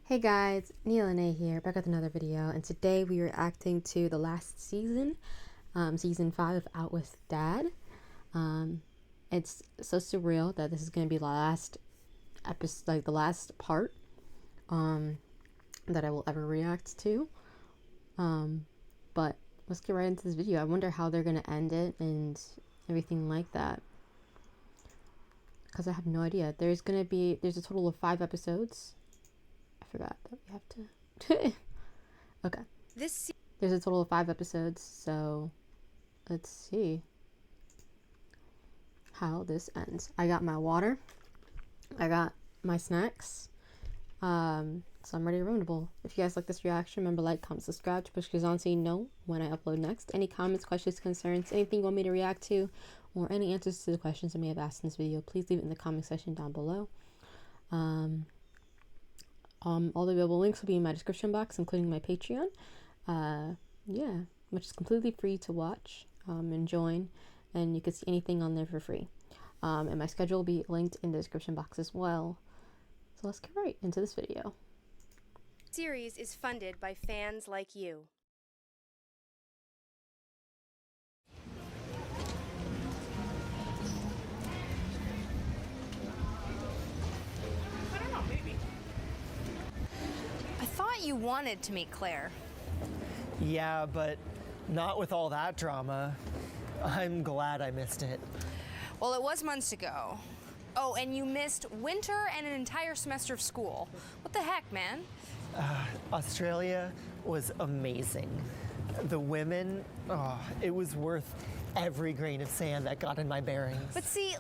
Hey guys, Neil and A here, back with another video, and today we are reacting to the last season, season 5 of Out with Dad. It's so surreal that this is going to be the last episode, like the last part, that I will ever react to. But let's get right into this video. I wonder how they're going to end it and everything like that, because I have no idea. There's a total of 5 episodes. I forgot that we have to. Okay. There's a total of 5 episodes, so let's see how this ends. I got my water. I got my snacks. So I'm ready to rumble. If you guys like this reaction, remember like, comment, subscribe to push on so you know when I upload next. Any comments, questions, concerns, anything you want me to react to, or any answers to the questions I may have asked in this video, please leave it in the comment section down below. All the available links will be in my description box, including my Patreon. Yeah, which is completely free to watch and join, and you can see anything on there for free. And my schedule will be linked in the description box as well. So let's get right into this video. Series is funded by fans like you. I thought you wanted to meet Claire. Yeah, but not with all that drama. I'm glad I missed it. Well, it was months ago. Oh, and you missed winter and an entire semester of school. What the heck, man? Australia was amazing. The women, it was worth every grain of sand that got in my bearings. But see,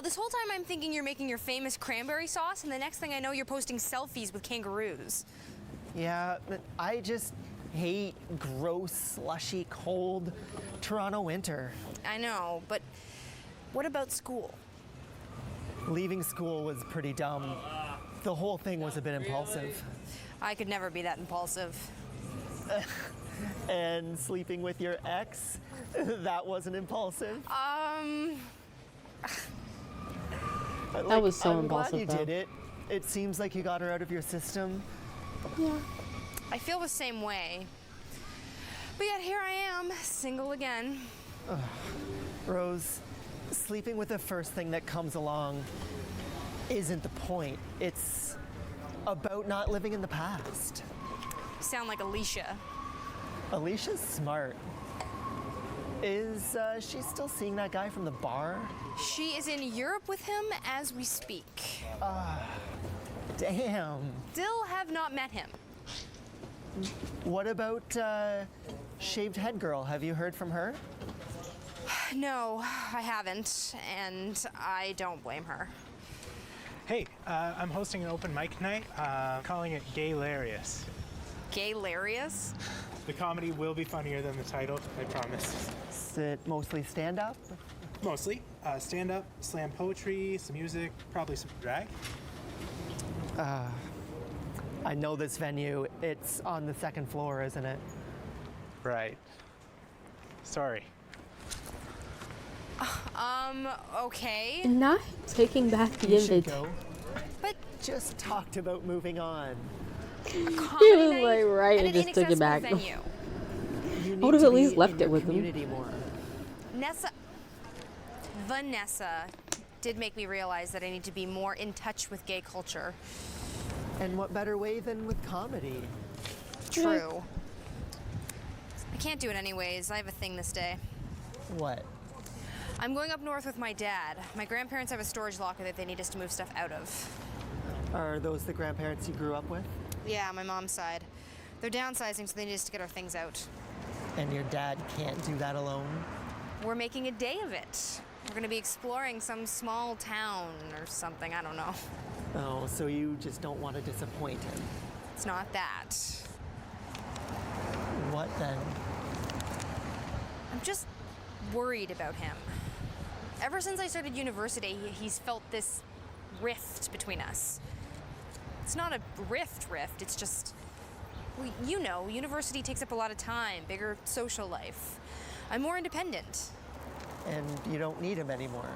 this whole time I'm thinking you're making your famous cranberry sauce, and the next thing I know, you're posting selfies with kangaroos. Yeah, but I just hate gross, slushy, cold Toronto winter. I know, but what about school? Leaving school was pretty dumb. The whole thing was a bit impulsive. I could never be that impulsive. And sleeping with your ex, that wasn't impulsive. That was so I'm impulsive, glad you though. did it. It seems like you got her out of your system. Yeah. I feel the same way. But yet here I am, single again. Rose, sleeping with the first thing that comes along isn't the point. It's about not living in the past. You sound like Alicia. Alicia's smart. Is she still seeing that guy from the bar? She is in Europe with him as we speak. Damn. Still have not met him. What about Shaved Head Girl? Have you heard from her? No, I haven't, and I don't blame her. Hey, I'm hosting an open mic night, calling it Gaylarious. Gaylarious? The comedy will be funnier than the title, I promise. Is it mostly stand-up? Mostly. Stand-up, slam poetry, some music, probably some drag. I know this venue. It's on the 2nd floor, isn't it? Right. Sorry. Okay. Not taking back the You should image. go. But Just talked about moving on. a He comedy was night like, right, at and an just took it back. inaccessible venue. You I need would've to at least be left in it your with him. community more. Vanessa did make me realize that I need to be more in touch with gay culture. And what better way than with comedy? True. I can't do it anyways. I have a thing this day. What? I'm going up north with my dad. My grandparents have a storage locker that they need us to move stuff out of. Are those the grandparents you grew up with? Yeah, my mom's side. They're downsizing, so they need us to get our things out. And your dad can't do that alone? We're making a day of it. We're gonna be exploring some small town or something, I don't know. Oh, so you just don't want to disappoint him. It's not that. What then? I'm just worried about him. Ever since I started university, he's felt this rift between us. It's not a rift, it's just, well, you know, university takes up a lot of time, bigger social life. I'm more independent. And you don't need him anymore.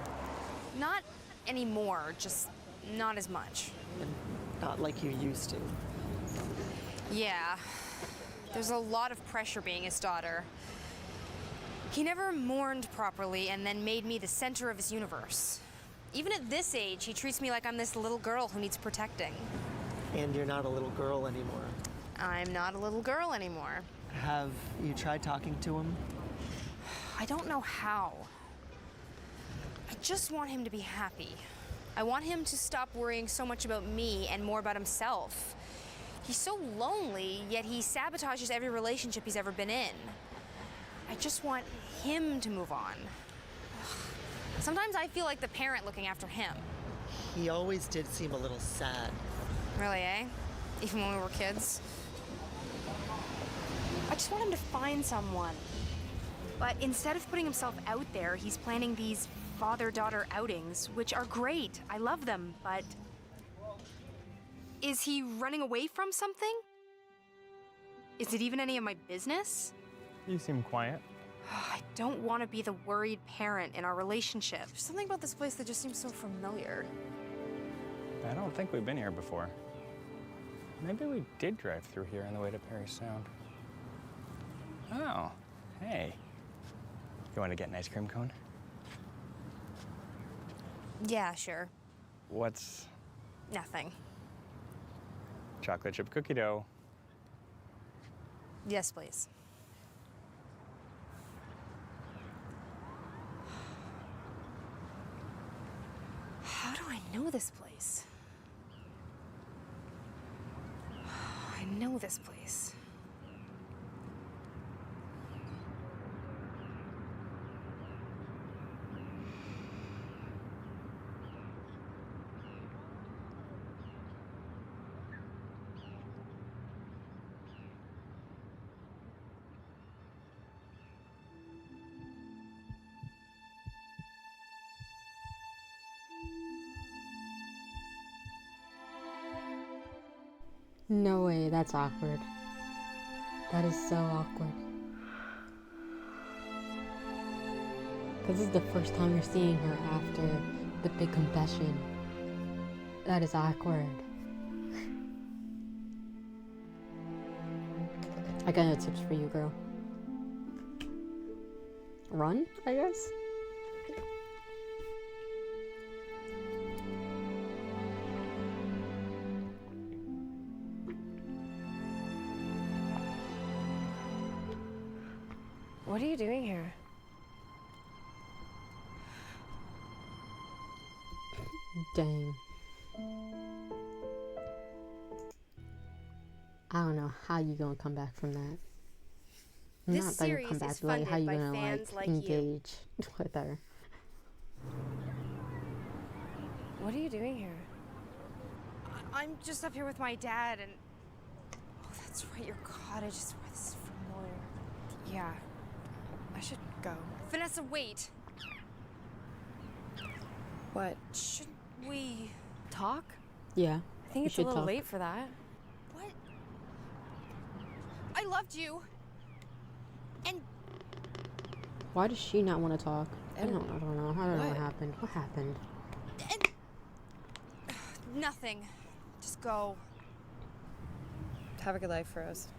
Not anymore, just not as much. And not like you used to. Yeah, there's a lot of pressure being his daughter. He never mourned properly and then made me the center of his universe. Even at this age, he treats me like I'm this little girl who needs protecting. And you're not a little girl anymore. I'm not a little girl anymore. Have you tried talking to him? I don't know how. I just want him to be happy. I want him to stop worrying so much about me and more about himself. He's so lonely, yet he sabotages every relationship he's ever been in. I just want him to move on. Sometimes I feel like the parent looking after him. He always did seem a little sad. Really, eh? Even when we were kids? I just want him to find someone. But instead of putting himself out there, he's planning these father-daughter outings, which are great. I love them, but... Is he running away from something? Is it even any of my business? You seem quiet. I don't want to be the worried parent in our relationship. There's something about this place that just seems so familiar. I don't think we've been here before. Maybe we did drive through here on the way to Perry Sound. Oh, hey. You want to get an ice cream cone? Yeah, sure. What's Nothing. chocolate chip cookie dough? Yes, please. How do I know this place? I know this place. No way, that's awkward. That is so awkward. Because this is the first time you're seeing her after the big confession. That is awkward. I got no tips for you, girl. Run, I guess? What are you doing here? Dang. I don't know how you gonna come back from that. This Not that you series come back, is but like how you funded by gonna fans like like you. engage with her. What are you doing here? I'm just up here with my dad and... Oh, that's right, your cottage is where this is familiar. Yeah, I should go. Vanessa, wait! What? Shouldn't we... Talk? Yeah. I think You it's a should little talk. late for that. What? I loved you! And Why does she not want to talk? I don't know. I don't know what What? happened. What happened? nothing. Just go. Have a good life, Rose.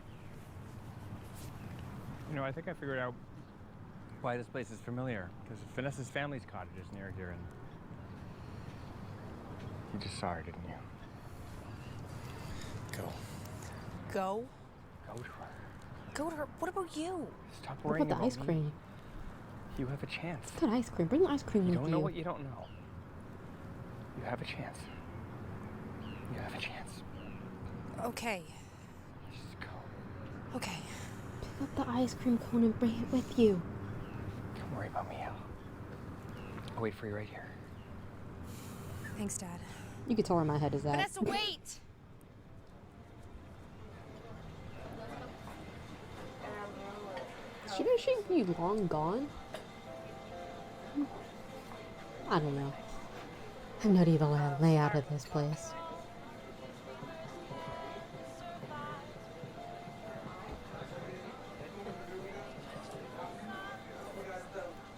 You know, I think I figured out why this place is familiar. Because Vanessa's family's cottage is near here, and you just saw her, didn't you? Go. Go? Go to her. Go to her. What about you? Stop What worrying about the ice me. cream? You have a chance. What ice cream? Bring the ice cream You with don't you. know what you don't know. You have a chance. You have a chance. Okay. Just go. Okay. Pick up the ice cream cone and bring it with you. Don't worry about me, Al. I'll wait for you right here. Thanks, Dad. You can tell where my head is at. Vanessa, wait! Shouldn't she be long gone? I don't know. I have no idea the layout of this place.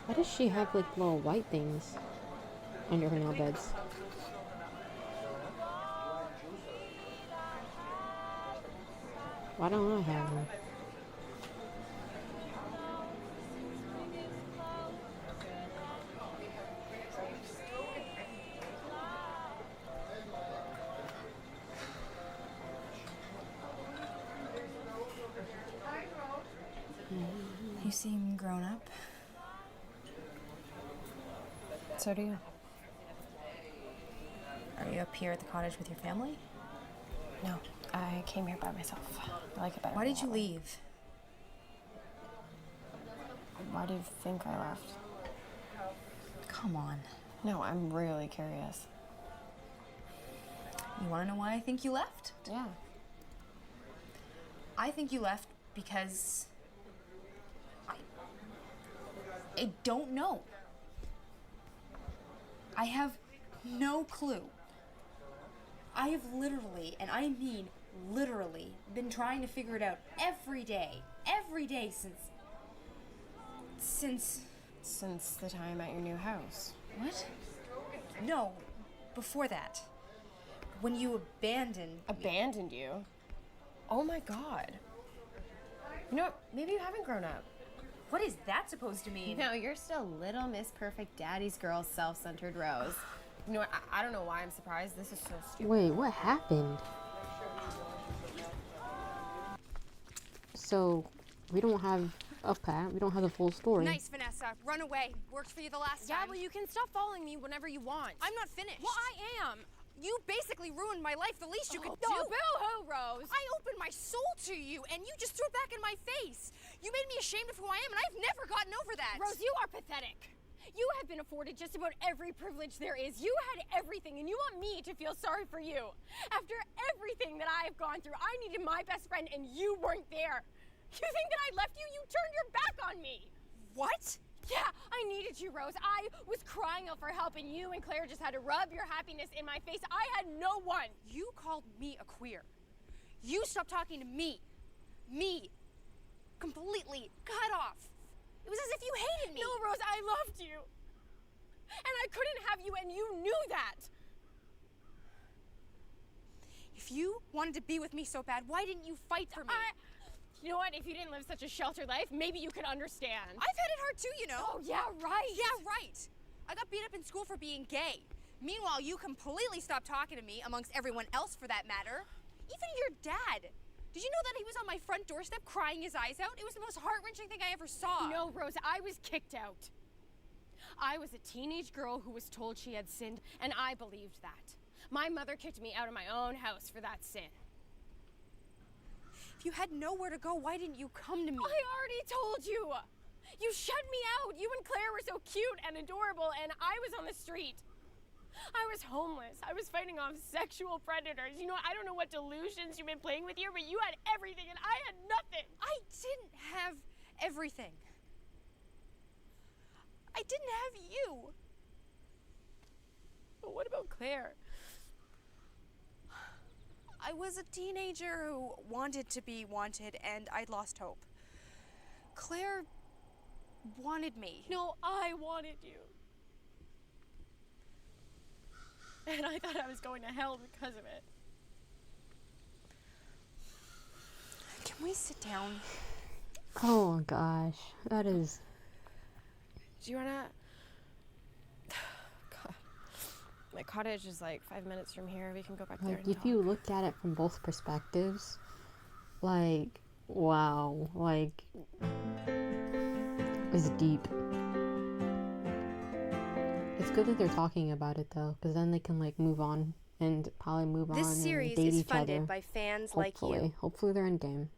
Why does she have like little white things under her nail beds? Why don't I have one? You seem grown up. So do you. Are you up here at the cottage with your family? No, I came here by myself. I like it better. Why did you that way. leave? Why do you think I left? Come on. No, I'm really curious. You want to know why I think you left? Yeah. I think you left because I don't know. I have no clue. I have literally, and I mean literally, been trying to figure it out every day since Since the time at your new house. what? No, before that. When you abandoned me. Abandoned you? Oh my god. You know what? Maybe you haven't grown up. What is that supposed to mean? No, you're still little Miss Perfect Daddy's Girl, self-centered Rose. You know what? I don't know why I'm surprised. This is so stupid. Wait, what happened? So, we don't have a pat. We don't have the full story. Nice, Vanessa. Run away. Worked for you the last time. Yeah, well, you can stop following me whenever you want. I'm not finished. Well, I am. You basically ruined my life. The least you could No, do. boo-hoo, Rose. I opened my soul to you, and you just threw it back in my face. You made me ashamed of who I am, and I've never gotten over that. Rose, you are pathetic. You have been afforded just about every privilege there is. You had everything, and you want me to feel sorry for you. After everything that I have gone through, I needed my best friend, and you weren't there. You think that I left you? You turned your back on me. What? Yeah, I needed you, Rose. I was crying out for help, and you and Claire just had to rub your happiness in my face. I had no one. You called me a queer. You stopped talking to me. Me. Completely cut off. It was as if you hated me. No, Rose, I loved you. And I couldn't have you, and you knew that. If you wanted to be with me so bad, why didn't you fight for me? You know what? If you didn't live such a sheltered life, maybe you could understand. I've had it hard too, you know. Oh, yeah, right. Yeah, right. I got beat up in school for being gay. Meanwhile, you completely stopped talking to me, amongst everyone else for that matter. Even your dad. Did you know that he was on my front doorstep crying his eyes out? It was the most heart-wrenching thing I ever saw. No, Rose, I was kicked out. I was a teenage girl who was told she had sinned, and I believed that. My mother kicked me out of my own house for that sin. If you had nowhere to go, why didn't you come to me? I already told you. You shut me out. You and Claire were so cute and adorable, and I was on the street. I was homeless. I was fighting off sexual predators. You know, I don't know what delusions you've been playing with here, but you had everything and I had nothing. I didn't have everything. I didn't have you. But what about Claire? I was a teenager who wanted to be wanted, and I'd lost hope. Claire wanted me. No, I wanted you. And I thought I was going to hell because of it. Can we sit down? Oh gosh, that is. Do you wanna? God. My cottage is like 5 minutes from here. We can go back there. Like, And if you looked at it from both perspectives, like, wow, like, it's deep. It's good that they're talking about it though, because then they can like move on and probably move on This and series date is each funded other. by fans like Hopefully, you. hopefully they're in game.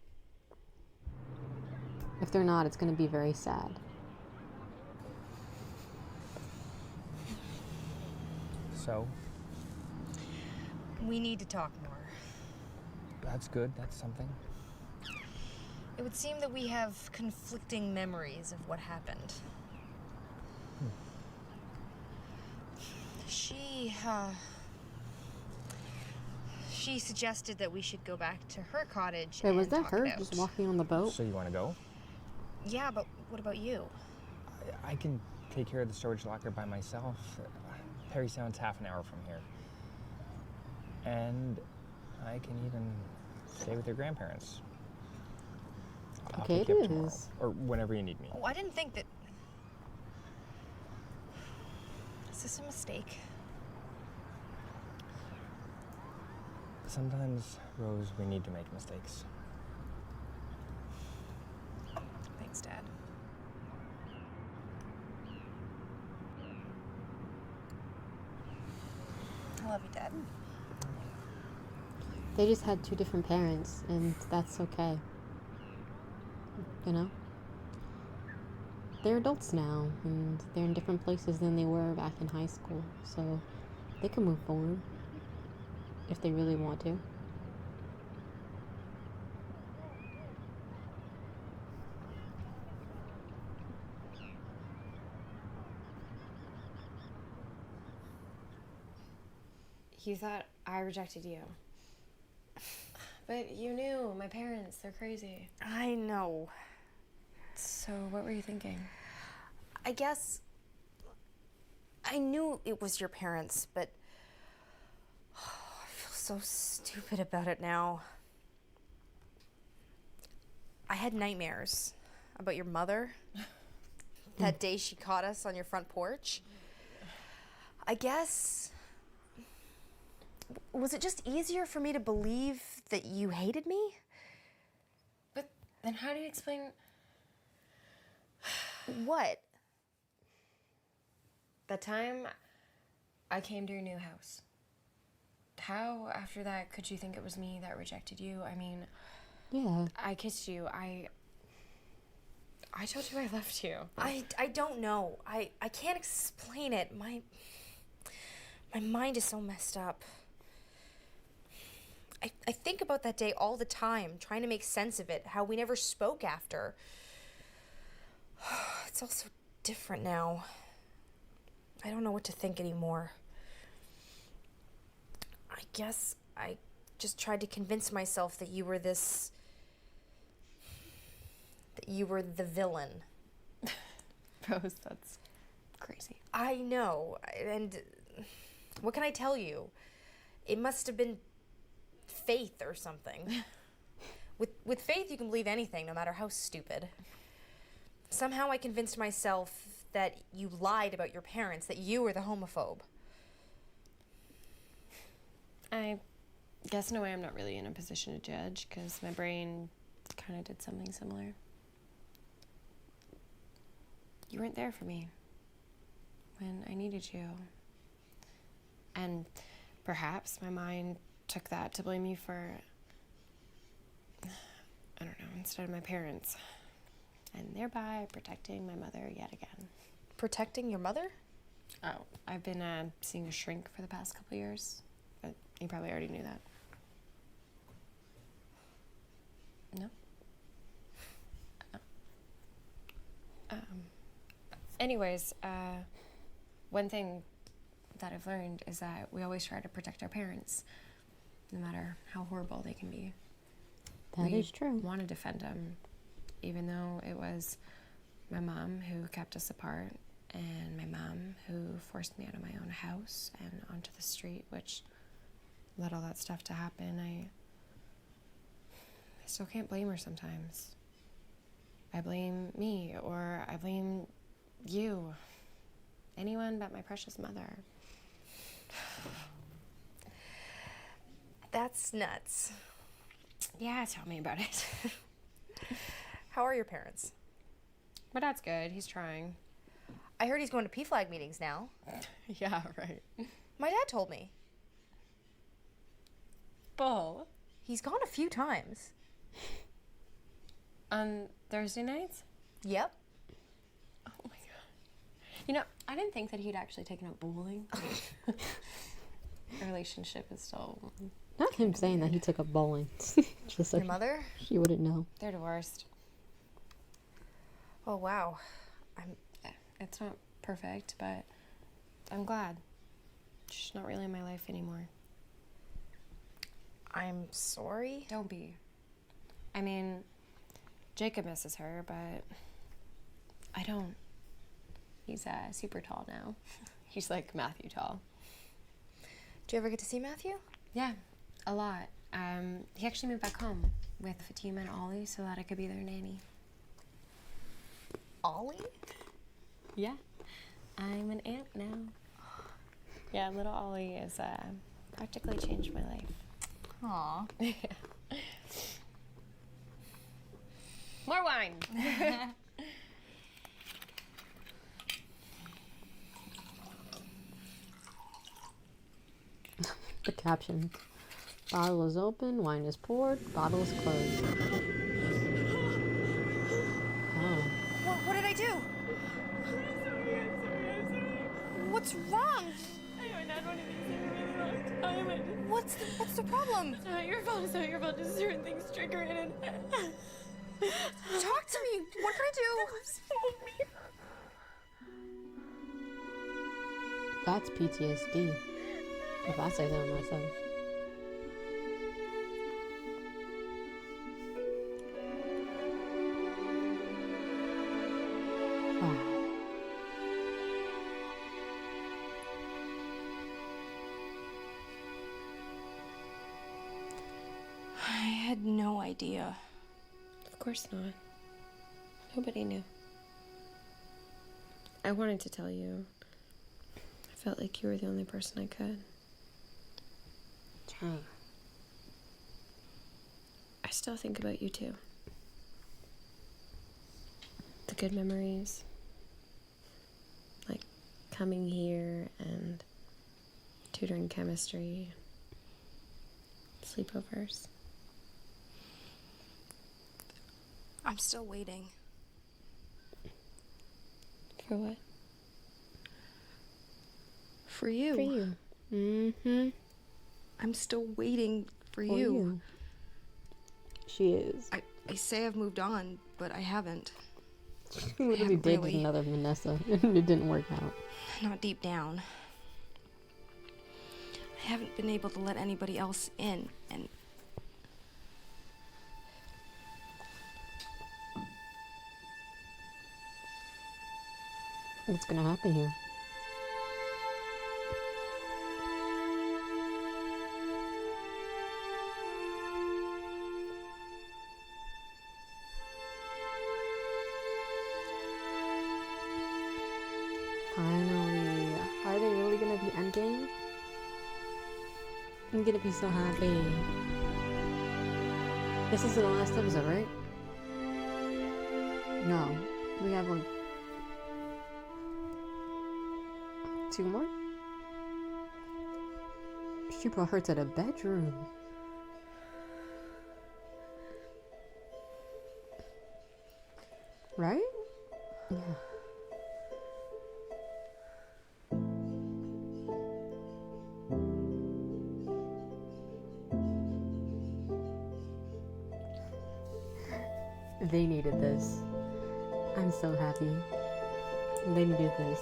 If they're not, it's going to be very sad. So, We need to talk more. that's good. That's something. It would seem that we have conflicting memories of what happened. She suggested that we should go back to her cottage Wait, and was that talk her it out. just walking on the boat? So you want to go? Yeah, but what about you? I can take care of the storage locker by myself. Perry Sound's half an hour from here. And I can even stay with your grandparents. I'll Okay, pick you it up tomorrow. is. Or whenever you need me. Oh, I didn't think that. Is this a mistake? Sometimes, Rose, we need to make mistakes. Thanks, Dad. I love you, Dad. They just had two different parents, and that's okay. You know? They're adults now, and they're in different places than they were back in high school, so they can move forward if they really want to. You thought I rejected you. But you knew, my parents, they're crazy. I know. So what were you thinking? I guess I knew it was your parents, but I feel so stupid about it now. I had nightmares about your mother that day she caught us on your front porch. I guess, was it just easier for me to believe that you hated me? But then how do you explain... What? The time I came to your new house. How, after that, could you think it was me that rejected you? I mean, Yeah. I kissed you. I told you I loved you. I don't know. I can't explain it. My mind is so messed up. I think about that day all the time, trying to make sense of it, how we never spoke after. It's all so different now. I don't know what to think anymore. I guess I just tried to convince myself that you were that you were the villain. Rose, that's crazy. I know, and what can I tell you? It must have been faith or something. With faith, you can believe anything, no matter how stupid. Somehow I convinced myself that you lied about your parents, that you were the homophobe. I guess in a way I'm not really in a position to judge because my brain kind of did something similar. You weren't there for me when I needed you. And perhaps my mind took that to blame you for, I don't know, instead of my parents. And thereby protecting my mother yet again. Protecting your mother? Oh, I've been seeing a shrink for the past couple years. But you probably already knew that. No? Anyways, one thing that I've learned is that we always try to protect our parents, no matter how horrible they can be. That is true. We want to defend them, even though it was my mom who kept us apart, and my mom who forced me out of my own house and onto the street, which let all that stuff to happen. I still can't blame her sometimes. I blame me, or I blame you. Anyone but my precious mother. That's nuts. Yeah, tell me about it. How are your parents? My dad's good. He's trying. I heard he's going to PFLAG meetings now. Yeah, right. My dad told me. Bull. He's gone a few times. On Thursday nights? Yep. Oh my god. You know, I didn't think that he'd actually taken up bowling. The relationship is still... Not him saying that he took up bowling. Just so Your mother? she wouldn't know. They're divorced. Oh, wow. It's not perfect, but I'm glad. She's not really in my life anymore. I'm sorry. Don't be. I mean, Jacob misses her, but I don't. He's super tall now. He's like Matthew tall. Do you ever get to see Matthew? Yeah, a lot. He actually moved back home with Fatima and Ollie so that I could be their nanny. Ollie? Yeah, I'm an aunt now. Yeah, little Ollie is practically changed my life. Aw. More wine. The caption. Bottle is open, wine is poured, bottle is closed. Oh. What did I do? What's wrong? I haven't had one of these in a really long time. What's the problem? It's not your fault. It's not your fault. Just certain things trigger it. And Talk to me. What can I do? That's PTSD. If I say so myself. Wow. I had no idea. Of course not. Nobody knew. I wanted to tell you. I felt like you were the only person I could. Dang. I still think about you too. The good memories. Like coming here and tutoring chemistry. Sleepovers. I'm still waiting. For what? For you. For you. Mm-hmm. I'm still waiting for For you. you. She is. I say I've moved on, but I haven't. She literally haven't dated really. another Vanessa and it didn't work out. Not deep down. I haven't been able to let anybody else in, and What's gonna happen here? Finally. Are they really gonna be endgame? I'm gonna be so happy. This is the last episode, right? No. We have like 2 more? She brought her to the bedroom. Right? Yeah. They needed this. I'm so happy. They needed this.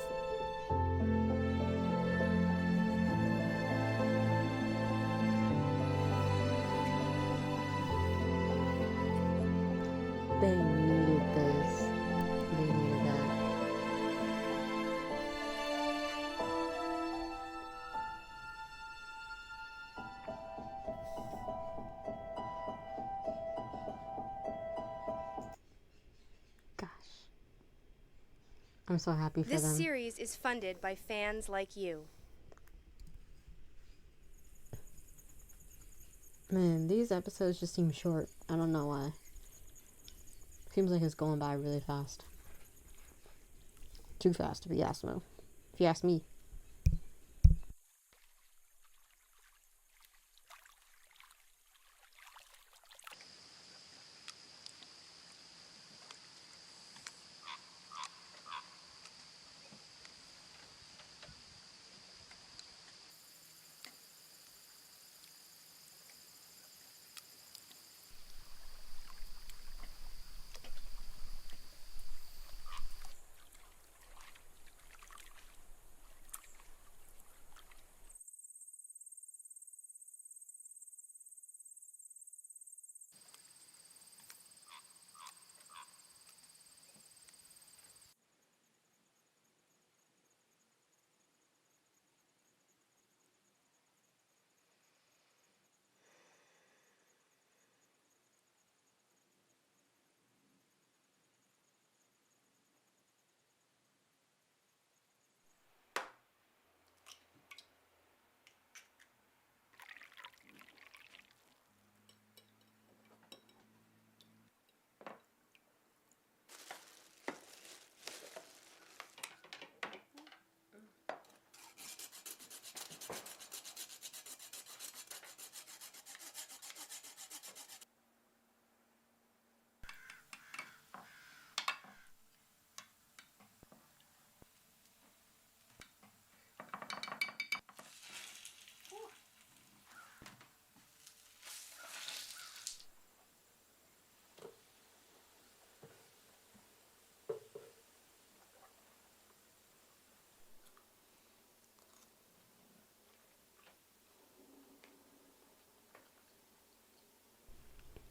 They needed this. They needed that. Gosh. I'm so happy for This them. series is funded by fans like you. Man, these episodes just seem short. I don't know why. Seems like it's going by really fast. Too fast, if you ask me. If you ask me.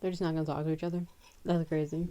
They're just not gonna talk to each other. That's crazy.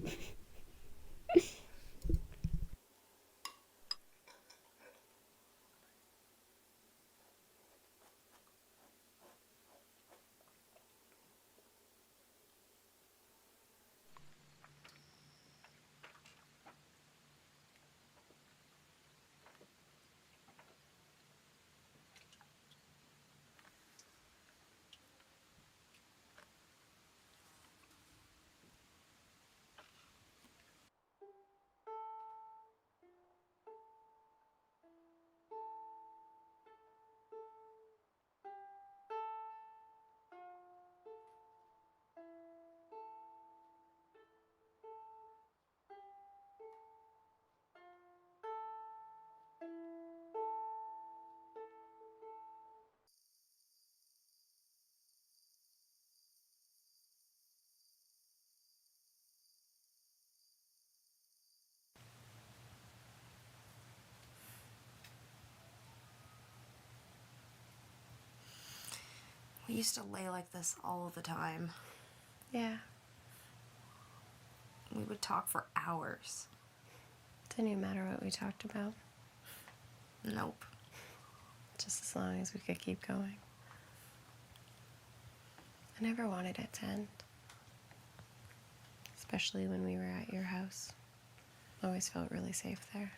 We used to lay like this all the time. Yeah. We would talk for hours. Didn't even matter what we talked about. Nope. Just as long as we could keep going. I never wanted it to end. Especially when we were at your house. Always felt really safe there.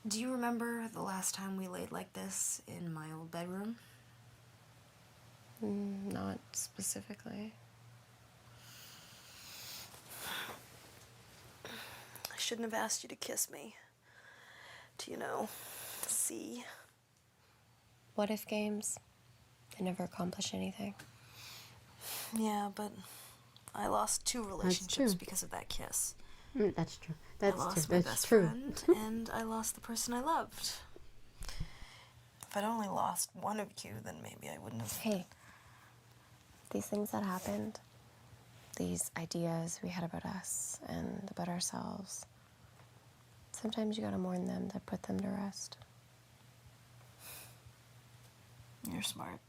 Do you remember the last time we laid like this in my old bedroom? Not specifically. I shouldn't have asked you to kiss me. To, see. What if games? They never accomplish anything. Yeah, but I lost 2 relationships true. because of that kiss. That's true. That's I lost true. my That's best true. friend, and I lost the person I loved. If I'd only lost one of you, then maybe I wouldn't have... Hey, these things that happened, these ideas we had about us and about ourselves, sometimes you gotta mourn them to put them to rest. You're smart.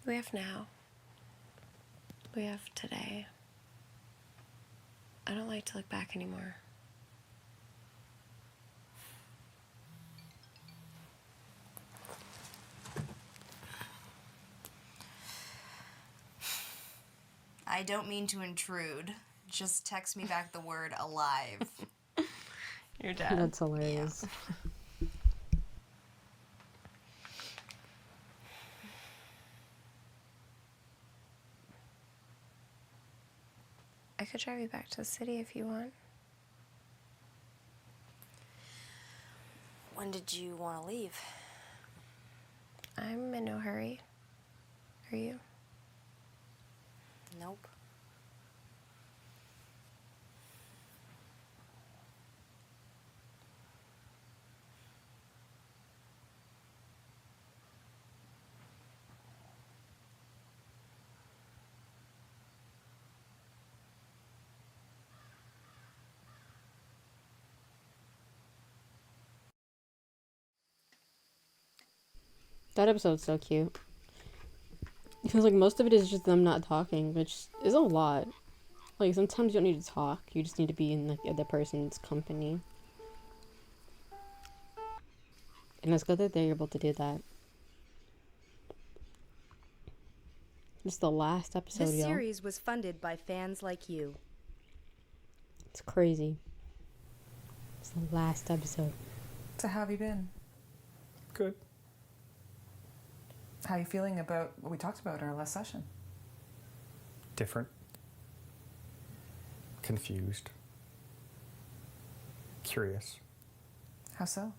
We have now. We have today. I don't like to look back anymore. I don't mean to intrude. Just text me back the word alive. Your dad. That's hilarious. I could drive you back to the city if you want. When did you want to leave? I'm in no hurry. Are you? Nope. That episode's so cute. It feels like most of it is just them not talking, which is a lot. Like, sometimes you don't need to talk. You just need to be in, like, the other person's company. And it's good that they're able to do that. This is the last episode, This y'all. series was funded by fans like you. It's crazy. It's the last episode. So how have you been? Good. How are you feeling about what we talked about in our last session? Different. Confused. Curious. How so?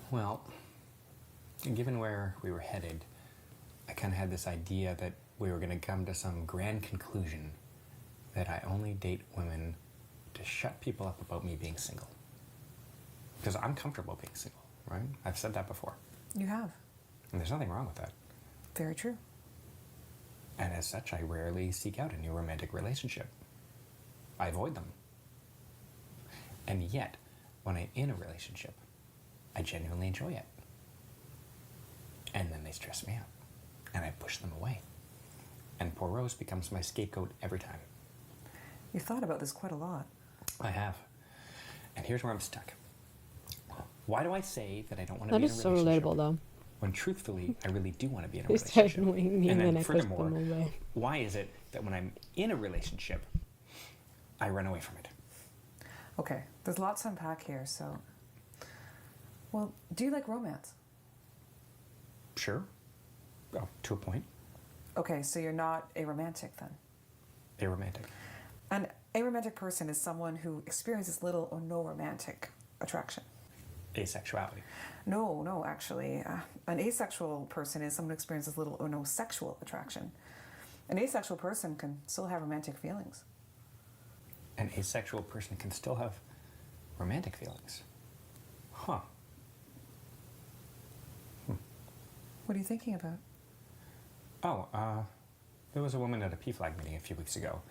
Well, given where we were headed, I kind of had this idea that we were going to come to some grand conclusion that I only date women to shut people up about me being single. Because I'm comfortable being single, right? I've said that before. You have. And there's nothing wrong with that. Very true. And as such, I rarely seek out a new romantic relationship. I avoid them. And yet, when I'm in a relationship, I genuinely enjoy it. And then they stress me out, and I push them away. And poor Rose becomes my scapegoat every time. You've thought about this quite a lot. I have. And here's where I'm stuck. Why do I say that I don't want to That be in a is so relationship? relatable, though. When truthfully, I really do want to be in a They start relationship. annoying me, and then I push them furthermore, away. why is it that when I'm in a relationship, I run away from it? Okay, there's lots to unpack here, so. Well, do you like romance? Sure. Oh, to a point. Okay, so you're not a romantic then. Aromantic. An aromantic person is someone who experiences little or no romantic attraction. Asexuality. No, actually. An asexual person is someone who experiences little or no sexual attraction. An asexual person can still have romantic feelings. An asexual person can still have romantic feelings. Huh. What are you thinking about? Oh, there was a woman at a PFLAG meeting a few weeks ago.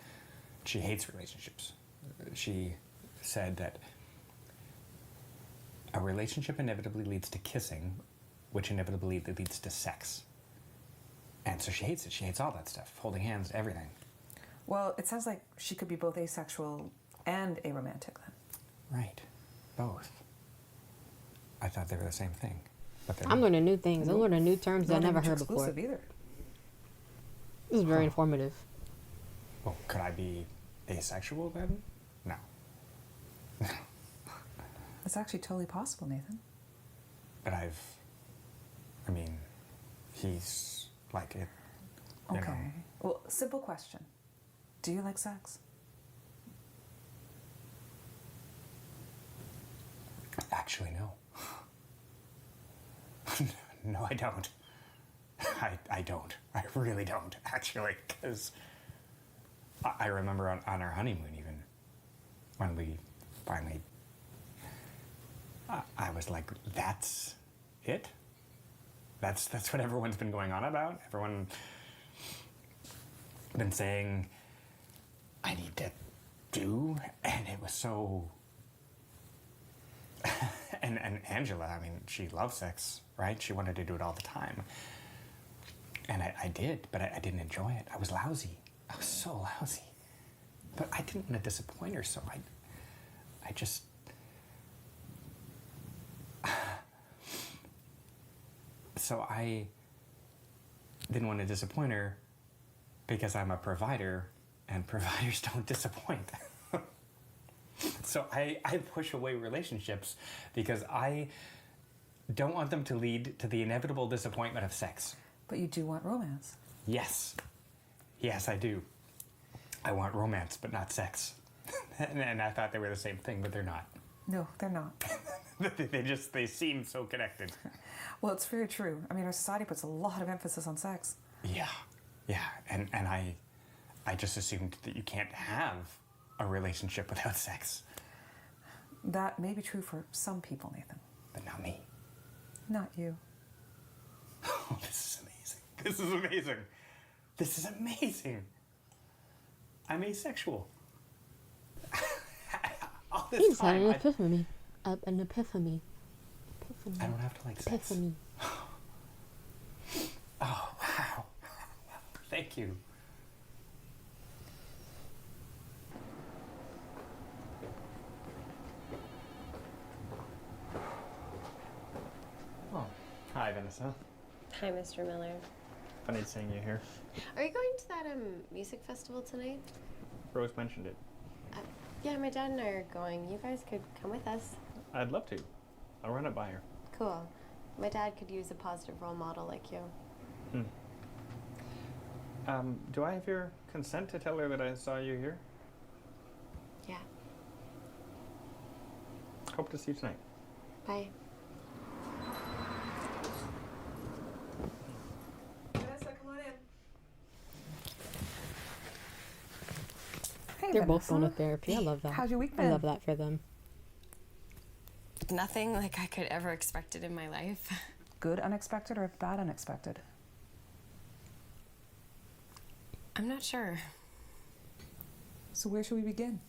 She hates relationships. She said that a relationship inevitably leads to kissing, which inevitably leads to sex. And so she hates it. She hates all that stuff, holding hands, everything. Well, it sounds like she could be both asexual and aromantic then. Right. Both. I thought they were the same thing. But they're I'm not. learning new things. I'm learning new terms that I Not never mutually heard before. exclusive either. This is very informative. Well, could I be asexual then? No. It's actually totally possible, Nathan. But he's like it. You Okay. know. Well, simple question. Do you like sex? Actually, no. No, I don't. I don't. I really don't, actually, because I remember on our honeymoon even, when we finally, I was like, that's it? That's what everyone's been going on about? Everyone been saying, I need to do, and it was so... and Angela, I mean, she loves sex, right? She wanted to do it all the time. And I did, but I didn't enjoy it. I was lousy. I was so lousy. But I didn't want to disappoint her, so I just... So I didn't want to disappoint her because I'm a provider, and providers don't disappoint. So I push away relationships because I don't want them to lead to the inevitable disappointment of sex. But you do want romance. Yes. Yes, I do. I want romance, but not sex. And I thought they were the same thing, but they're not. No, they're not. They seem so connected. Well, it's very true. I mean, our society puts a lot of emphasis on sex. Yeah. Yeah. And I just assumed that you can't have a relationship without sex. That may be true for some people, Nathan. But not me. Not you. Oh, this is amazing. This is amazing. This is amazing. I'm asexual. All this He's had time, an epiphany. An epiphany. I don't have to like sex. Epiphany. Oh, wow. Thank you. Oh, hi, Vanessa. Hi, Mr. Miller. Funny seeing you here. Are you going to that music festival tonight? Rose mentioned it. Yeah, my dad and I are going. You guys could come with us. I'd love to. I'll run it by her. Cool. My dad could use a positive role model like you. Do I have your consent to tell her that I saw you here? Yeah. Hope to see you tonight. Bye. Vanessa, come on in. Hey, They're both Vanessa. going to therapy. I love that. How's your week I been? love that for them. Nothing like I could ever expected in my life. Good unexpected or bad unexpected? I'm not sure. So where should we begin?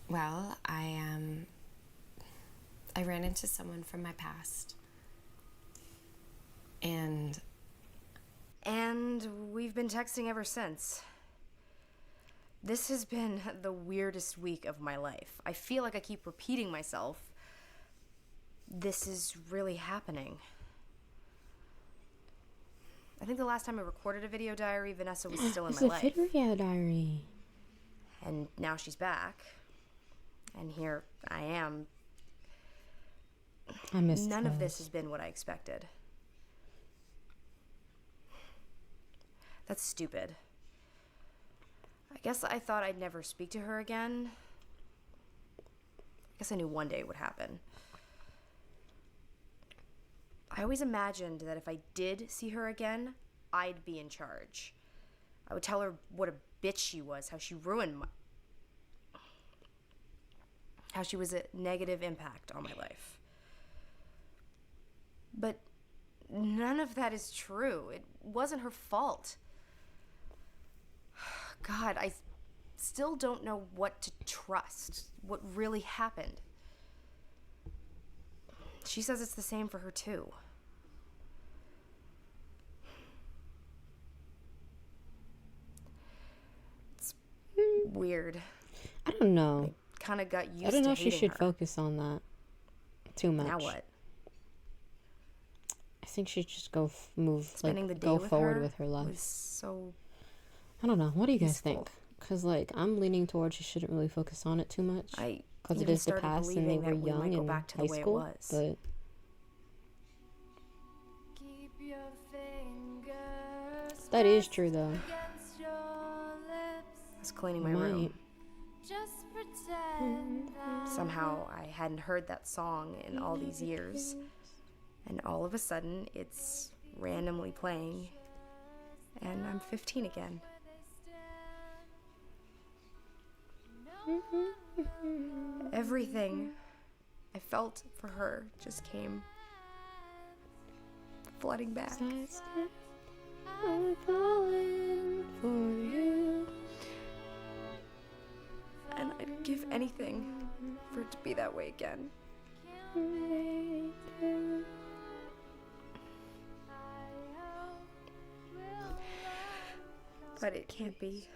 Well, I ran into someone from my past. And we've been texting ever since. This has been the weirdest week of my life. I feel like I keep repeating myself. This is really happening. I think the last time I recorded a video diary, Vanessa was still in my life. It's a video diary. And now she's back. And here I am. I missed None of those. this has been what I expected. That's stupid. I guess I thought I'd never speak to her again. I guess I knew one day it would happen. I always imagined that if I did see her again, I'd be in charge. I would tell her what a bitch she was, how she ruined how she was a negative impact on my life. But none of that is true. It wasn't her fault. God, I still don't know what to trust, what really happened. She says it's the same for her too. It's weird. I don't know. I kind of got used to I don't know if hating she should her. focus on that too much. Now what? I think she should just go move, Spending like, the day go with forward her with her life. was so I don't know. What do you guys peaceful. think? Because, like, I'm leaning towards she shouldn't really focus on it too much. I Because it even is the started past and they believing were that we young might go in back to high the way it school. was. But that is true, though. I was cleaning my Might. room. Somehow I hadn't heard that song in all these years. And all of a sudden, it's randomly playing. And I'm 15 again. Everything I felt for her just came flooding back. I'm falling for you. And I'd give anything for it to be that way again. But it can't be.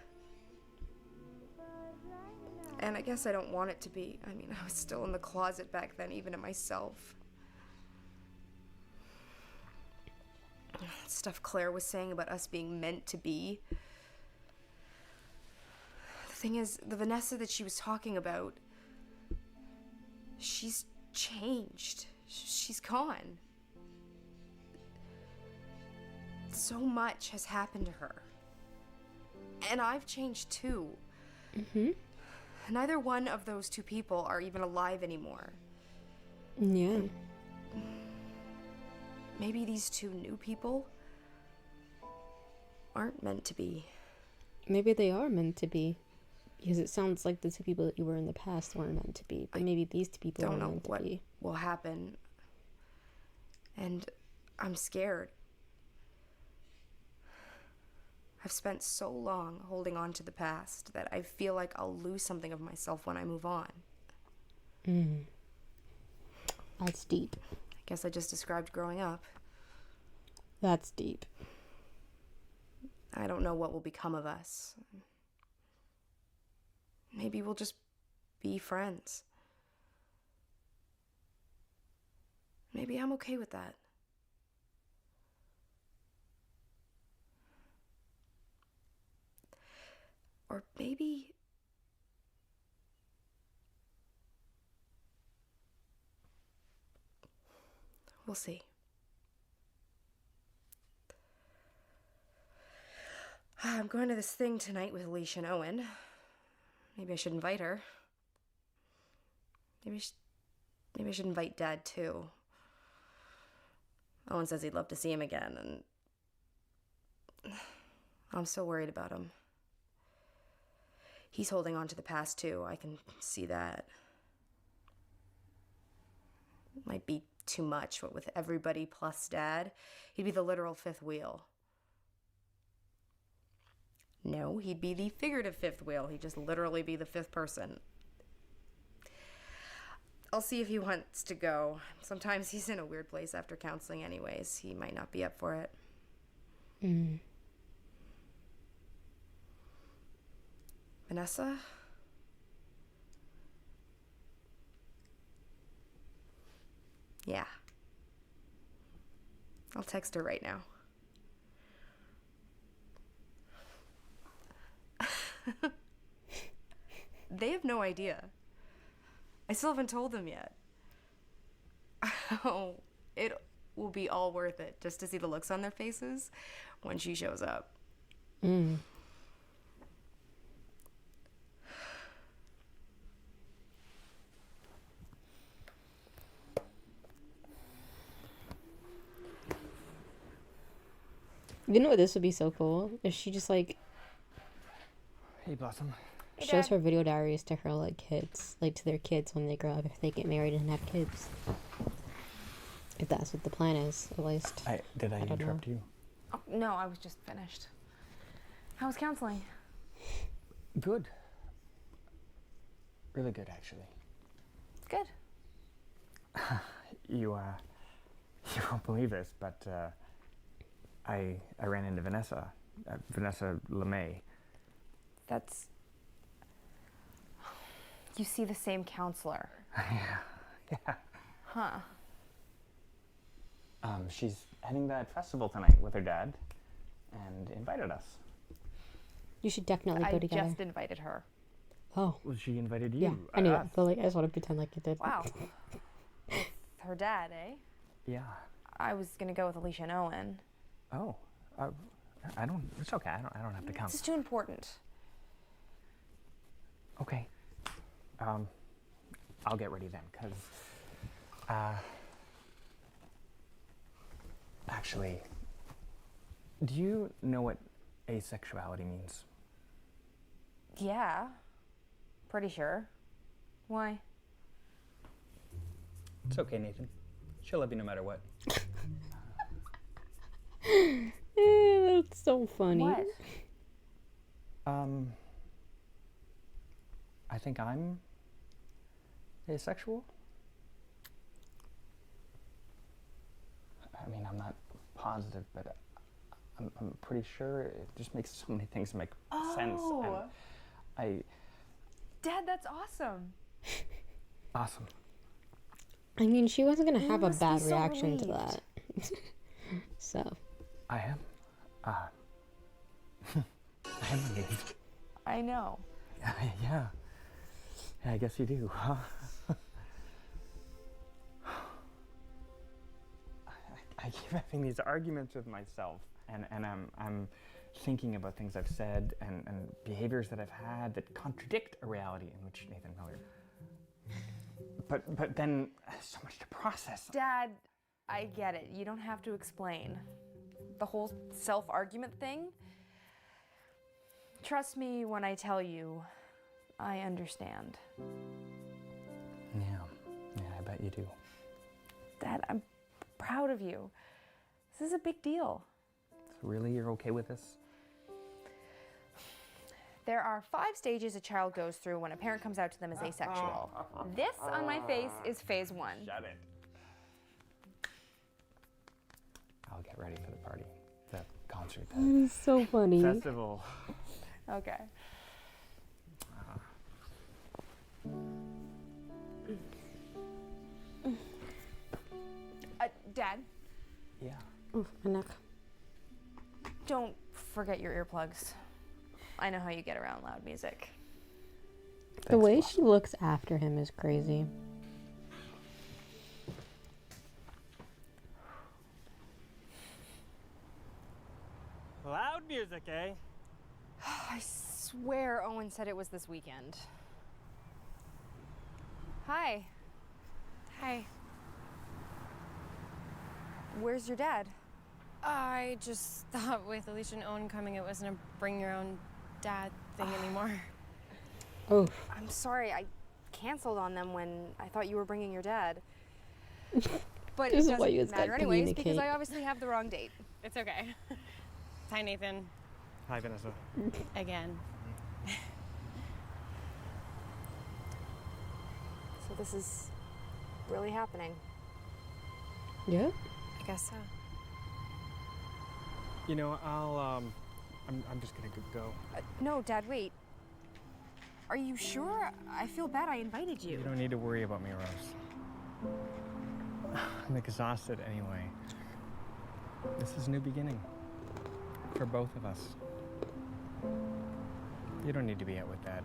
And I guess I don't want it to be. I mean, I was still in the closet back then, even to myself. Stuff Claire was saying about us being meant to be. The thing is, the Vanessa that she was talking about, she's changed. She's gone. So much has happened to her. And I've changed too. Mm-hmm. Neither one of those two people are even alive anymore. Yeah. Maybe these two new people aren't meant to be. Maybe they are meant to be. Because it sounds like the two people that you were in the past weren't meant to be. But maybe these two people are Don't know meant to what be. will happen. And I'm scared. I've spent so long holding on to the past that I feel like I'll lose something of myself when I move on. That's deep. I guess I just described growing up. That's deep. I don't know what will become of us. Maybe we'll just be friends. Maybe I'm okay with that. Or maybe we'll see. I'm going to this thing tonight with Alicia and Owen. Maybe I should invite her. Maybe I should invite Dad too. Owen says he'd love to see him again, and I'm so worried about him. He's holding on to the past too. I can see that. Might be too much, but with everybody plus Dad, he'd be the literal fifth wheel. No, he'd be the figurative fifth wheel. He'd just literally be the fifth person. I'll see if he wants to go. Sometimes he's in a weird place after counseling anyways. He might not be up for it. Vanessa? Yeah. I'll text her right now. They have no idea. I still haven't told them yet. Oh, it will be all worth it just to see the looks on their faces when she shows up. You know what? This would be so cool if she just like Hey, Blossom. shows her video diaries to her like kids, like to their kids when they grow up, if they get married and have kids. If that's what the plan is, at least. Did I don't interrupt know. you? Oh, no, I was just finished. How was counseling? Good. Really good, actually. Good. You won't believe this, but I ran into Vanessa LeMay. That's... You see the same counselor. Yeah. Huh. She's heading that festival tonight with her dad, and invited us. You should definitely go I together. just invited her. Oh, Well, she invited you. yeah, I knew us. that, but like I just want to pretend like you did. Wow. With her dad, eh? Yeah. I was gonna go with Alicia and Owen. Oh. I don't. It's okay. I don't have to come. This is too important. Okay. I'll get ready then, cause actually, do you know what asexuality means? Yeah. Pretty sure. Why? It's okay, Nathan. She'll love you no matter what. That's so funny. What? I think I'm asexual. I mean, I'm not positive, but I'm pretty sure it just makes so many things make sense. And Dad, that's awesome. awesome. I mean, she wasn't gonna You have a must be bad so reaction to relieved. that. So, I am. I am relieved. I know. Yeah. Yeah, I guess you do, huh? I keep having these arguments with myself, and I'm thinking about things I've said and behaviors that I've had that contradict a reality in which Nathan Miller. But then so much to process. Dad, I get it. You don't have to explain. The whole self-argument thing. Trust me when I tell you, I understand. Yeah, I bet you do. Dad, I'm proud of you. This is a big deal. Really, you're okay with this? There are 5 stages a child goes through when a parent comes out to them as asexual. This on my face is phase 1. Shut it. I'll get ready for the party, the concert, the it's so funny. festival. Okay. Dad, Yeah. Oof, my neck. don't forget your earplugs. I know how you get around loud music. The way she looks after him is crazy. Loud music, eh? I swear Owen said it was this weekend. Hi. Hi. Where's your dad? I just thought with Alicia and Owen coming, it wasn't a bring your own dad thing anymore. Oof. I'm sorry, I canceled on them when I thought you were bringing your dad. But This it is what you doesn't guys matter anyways because communicate. I obviously have the wrong date. It's okay. Hi, Nathan. Hi, Vanessa. Again. So this is really happening. Yeah. I guess so. You know, I'm just gonna go. No, Dad, wait. Are you sure? I feel bad I invited you. You don't need to worry about me, Rose. I'm exhausted anyway. This is a new beginning. For both of us. You don't need to be out with Dad.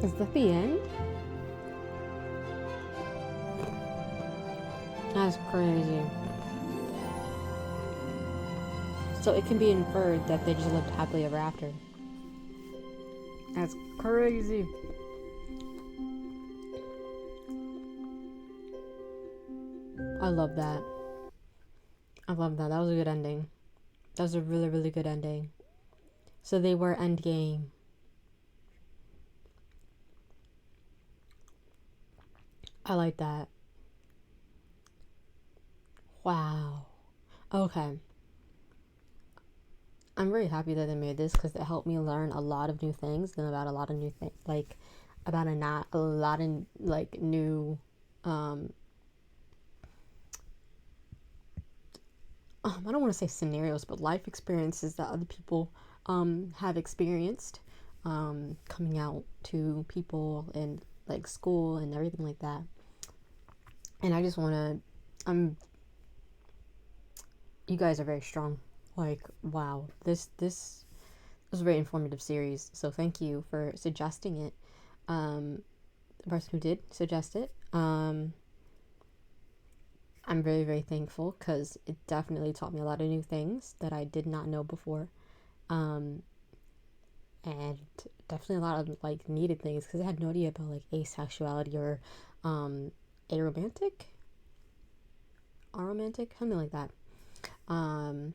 Is that the end? That's crazy. So it can be inferred that they just lived happily ever after. That's crazy. I love that. I love that. That was a good ending. That was a really, really good ending. So they were endgame. I like that. Wow. Okay. I'm very happy that they made this because it helped me learn a lot of new things and about a lot of new things, like about a lot of like new I don't want to say scenarios, but life experiences that other people have experienced coming out to people in like school and everything like that. And I just want to you guys are very strong. Like, wow, this was a very informative series, so thank you for suggesting it. The person who did suggest it, I'm very, very thankful because it definitely taught me a lot of new things that I did not know before, and definitely a lot of like needed things because I had no idea about like asexuality or aromantic, something like that. I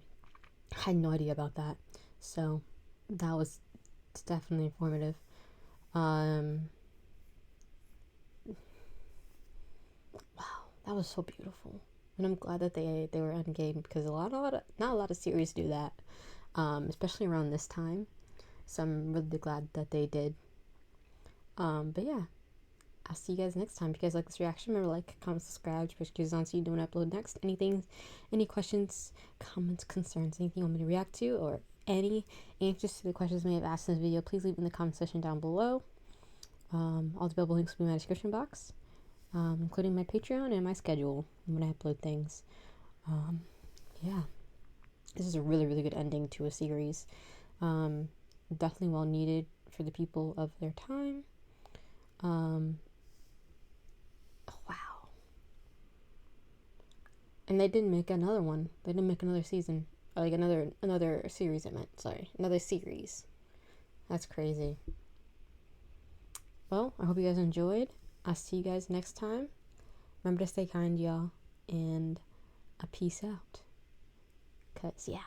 had no idea about that, so that was definitely informative. Wow, that was so beautiful, and I'm glad that they were endgame because not a lot of series do that, especially around this time. So I'm really glad that they did. But yeah, I'll see you guys next time. If you guys like this reaction, remember to like, comment, subscribe, push notifications on so you know when I upload next. Any questions, comments, concerns, anything you want me to react to, or any answers to the questions I may have asked in this video, please leave in the comment section down below. All the available links will be in my description box, including my Patreon and my schedule when I upload things. Yeah, this is a really, really good ending to a series. Definitely well needed for the people of their time. Wow. And they didn't make another one. They didn't make another season. Or like another series, I meant. Sorry. Another series. That's crazy. Well, I hope you guys enjoyed. I'll see you guys next time. Remember to stay kind, y'all. And a peace out. 'Cause, yeah.